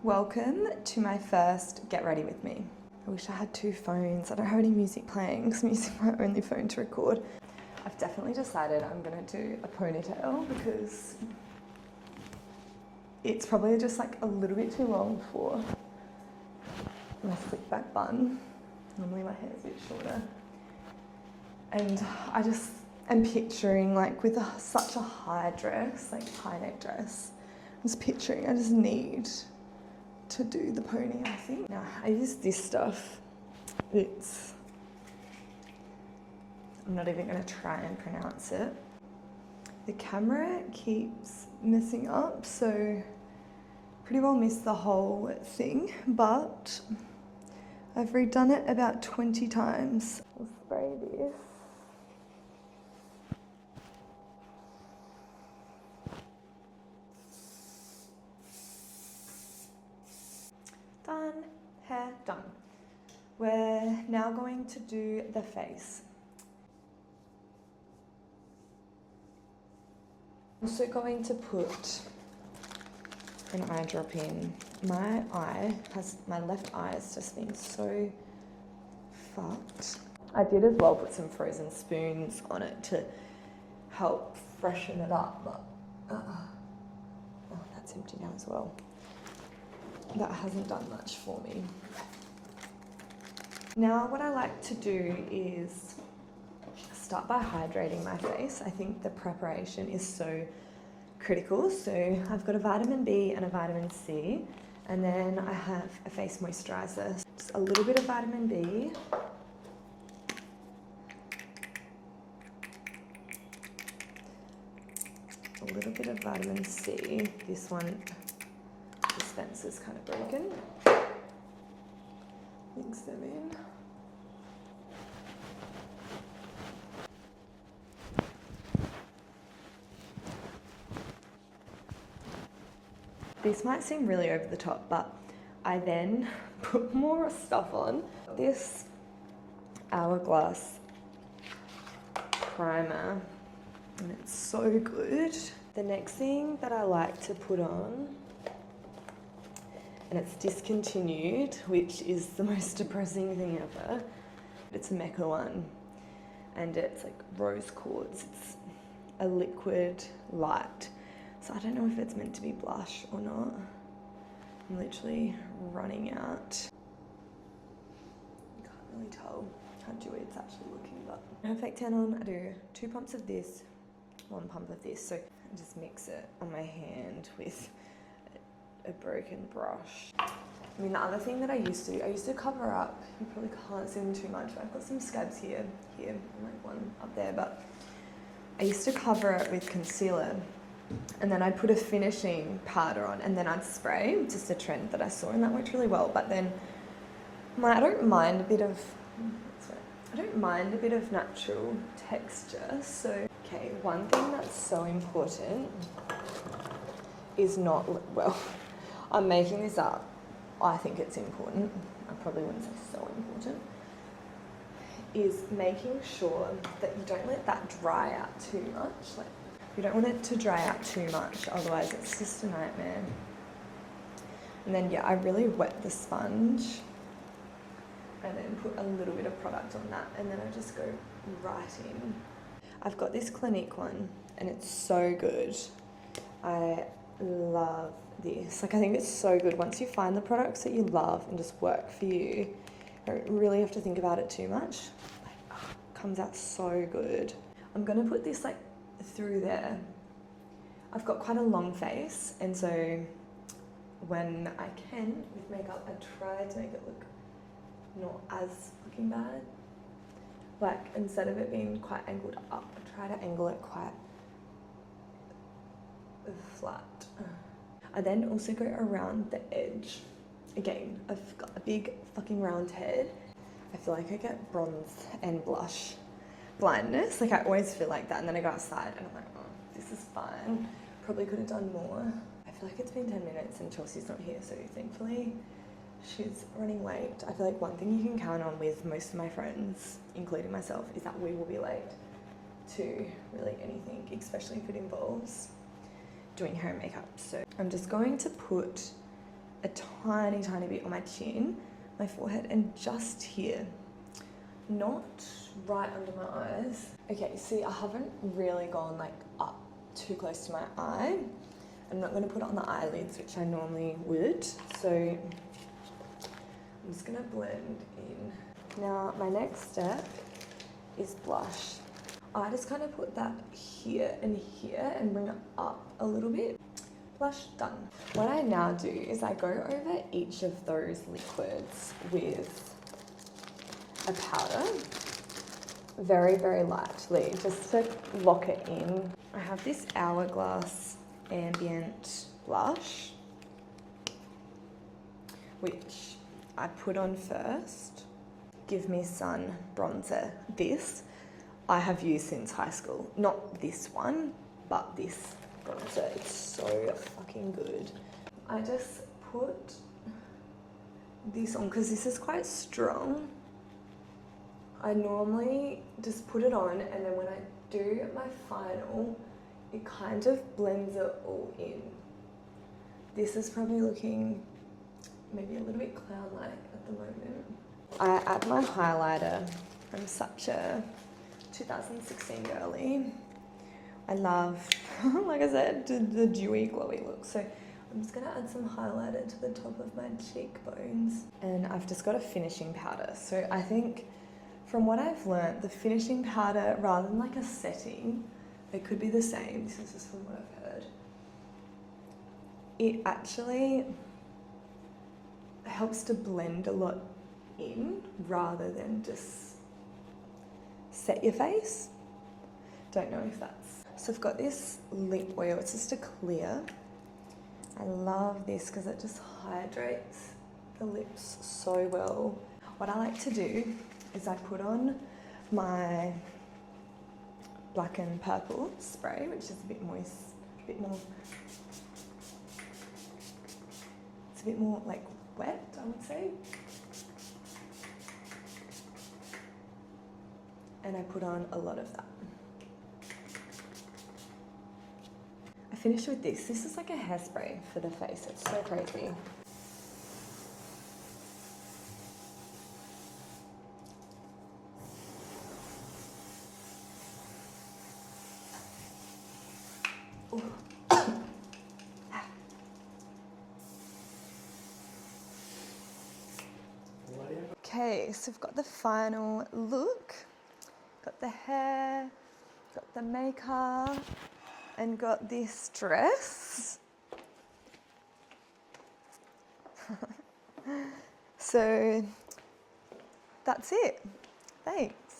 Welcome to my first Get Ready With Me. I wish I had two phones. I don't have any music playing because I'm using my only phone to record. I've definitely decided I'm gonna do a ponytail because it's probably just like a little bit too long for my slick back bun. Normally my hair is a bit shorter. And I just am picturing like with such a high dress, like high neck dress, I just need to do the pony, I think. Now, I use this stuff. I'm not even gonna try and pronounce it. The camera keeps messing up, so pretty well missed the whole thing, but I've redone it about 20 times. I'll spray this. Done, hair done. We're now going to do the face. I'm also going to put an eye drop in. My left eye has just been so fucked. I did as well put some frozen spoons on it to help freshen it up, but oh, that's empty now as well. That hasn't done much for me. Now what I like to do is start by hydrating my face. I think the preparation is so critical. So I've got a vitamin B and a vitamin C, and then I have a face moisturizer. Just a little bit of vitamin B. A little bit of vitamin C. This one dispenser's kind of broken. Mix them in. This might seem really over the top, but I then put more stuff on. This Hourglass primer, and it's so good. The next thing that I like to put on, and it's discontinued, which is the most depressing thing ever. It's a Mecca one, and it's like rose quartz. It's a liquid light. So I don't know if it's meant to be blush or not. I'm literally running out. You can't really tell how dewy it's actually looking, but perfect tan on. I do 2 pumps of this, 1 pump of this. So I just mix it on my hand with a broken brush. I mean, the other thing that I used to do, I used to cover up. You probably can't see them too much, but I've got some scabs here, and like one up there, but I used to cover it with concealer, and then I'd put a finishing powder on, and then I'd spray, just a trend that I saw, and that worked really well. But then I don't mind a bit of natural texture. So, okay, one thing that's so important is I'm making this up. I think it's important. I probably wouldn't say so important. Is making sure that you don't let that dry out too much. Like, you don't want it to dry out too much, otherwise it's just a nightmare. And then I really wet the sponge and then put a little bit of product on that, and then I just go right in. I've got this Clinique one, and it's so good. I love this. Like, I think it's so good. Once you find the products that you love and just work for you, you don't really have to think about it too much. It comes out so good. I'm gonna put this like through there. I've got quite a long face, and so when I can with makeup, I try to make it look not as fucking bad. Like, instead of it being quite angled up, I try to angle it quite flat. I then also go around the edge. Again, I've got a big fucking round head. I feel like I get bronze and blush blindness. Like, I always feel like that, and then I go outside and I'm like, oh, this is fine. Probably could have done more. I feel like it's been 10 minutes and Chelsea's not here, so thankfully she's running late. I feel like one thing you can count on with most of my friends, including myself, is that we will be late to really anything, especially if it involves doing hair and makeup. So I'm just going to put a tiny, tiny bit on my chin, my forehead, and just here. Not right under my eyes. Okay, see, I haven't really gone like up too close to my eye. I'm not going to put it on the eyelids, which I normally would. So I'm just going to blend in. Now, my next step is blush. I just kind of put that here and bring it up a little bit. Blush done. What I now do is I go over each of those liquids with a powder, very, very lightly, just to lock it in. I have this Hourglass Ambient blush, which I put on first. Give Me Sun bronzer. This I have used since high school. Not this one, but this bronzer. It's so fucking good. I just put this on because this is quite strong. I normally just put it on, and then when I do my final, it kind of blends it all in. This is probably looking maybe a little bit clown-like at the moment. I add my highlighter. I'm such a 2016 girly. I love, like I said, the dewy, glowy look. So I'm just gonna add some highlighter to the top of my cheekbones. And I've just got a finishing powder. So I think from what I've learnt, the finishing powder, rather than like a setting, it could be the same. This is just from what I've heard. It actually helps to blend a lot in rather than just set your face. Don't know if that's... So I've got this lip oil. It's just a clear. I love this because it just hydrates the lips so well. What I like to do is I put on my black and purple spray, which is a bit moist, it's a bit more like wet, I would say. And I put on a lot of that. I finished with this. This is like a hairspray for the face. It's so crazy. Okay, so we've got the final look. Got the hair, got the makeup, and got this dress. So that's it. Thanks.